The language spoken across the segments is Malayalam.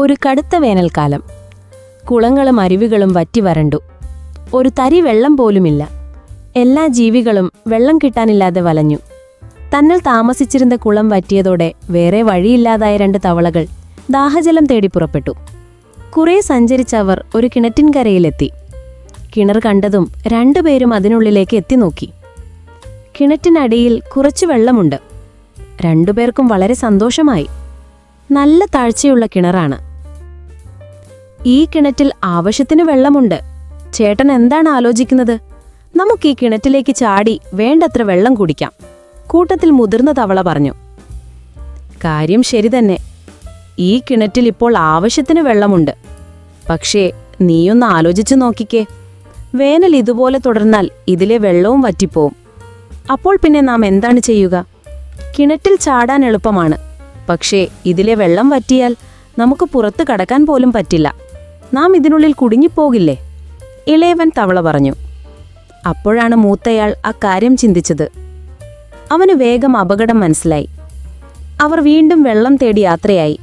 ഒരു കടുത്ത വേനൽക്കാലം. കുളങ്ങളും അരുവികളും വറ്റി വരണ്ടു. ഒരു തരി വെള്ളം പോലുമില്ല. എല്ലാ ജീവികളും വെള്ളം കിട്ടാനില്ലാതെ വലഞ്ഞു. തന്നിൽ താമസിച്ചിരുന്ന കുളം വറ്റിയതോടെ വേറെ വഴിയില്ലാതായ 2 തവളകൾ ദാഹജലം തേടി പുറപ്പെട്ടു. കുറേ സഞ്ചരിച്ചവർ ഒരു കിണറ്റിൻകരയിലെത്തി. കിണർ കണ്ടതും 2 പേരും അതിനുള്ളിലേക്ക് എത്തിനോക്കി. കിണറ്റിനടിയിൽ കുറച്ചു വെള്ളമുണ്ട്. 2 പേർക്കും വളരെ സന്തോഷമായി. നല്ല താഴ്ചയുള്ള കിണറാണ്. ഈ കിണറ്റിൽ ആവശ്യത്തിന് വെള്ളമുണ്ട്. ചേട്ടൻ എന്താണ് ആലോചിക്കുന്നത്? നമുക്ക് ഈ കിണറ്റിലേക്ക് ചാടി വേണ്ടത്ര വെള്ളം കുടിക്കാം, കൂട്ടത്തിൽ മുതിർന്ന തവള പറഞ്ഞു. കാര്യം ശരി തന്നെ. ഈ കിണറ്റിൽ ഇപ്പോൾ ആവശ്യത്തിന് വെള്ളമുണ്ട്. പക്ഷേ നീയൊന്ന് ആലോചിച്ചു നോക്കിക്കേ. വേനൽ ഇതുപോലെ തുടർന്നാൽ ഇതിലെ വെള്ളവും വറ്റിപ്പോവും. അപ്പോൾ പിന്നെ നാം എന്താണ് ചെയ്യുക? കിണറ്റിൽ ചാടാൻ എളുപ്പമാണ്. പക്ഷേ ഇതിലെ വെള്ളം വറ്റിയാൽ നമുക്ക് പുറത്തു കടക്കാൻ പോലും പറ്റില്ല. നാം ഇതിനുള്ളിൽ കുടുങ്ങിപ്പോകില്ലേ? ഇളയവൻ തവള പറഞ്ഞു. അപ്പോഴാണ് മൂത്തയാൾ അക്കാര്യം ചിന്തിച്ചത്. അവന് വേഗം അപകടം മനസ്സിലായി. അവർ വീണ്ടും വെള്ളം തേടി യാത്രയായി.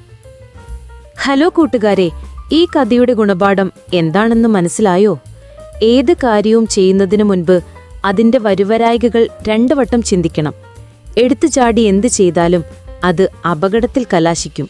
ഹലോ കൂട്ടുകാരെ, ഈ കഥയുടെ ഗുണപാഠം എന്താണെന്ന് മനസ്സിലായോ? ഏത് കാര്യവും ചെയ്യുന്നതിനു മുൻപ് അതിന്റെ വരുവരായികകൾ 2 വട്ടം ചിന്തിക്കണം. എടുത്തുചാടി എന്ത് ചെയ്താലും അത് അപകടത്തിൽ കലാശിക്കും.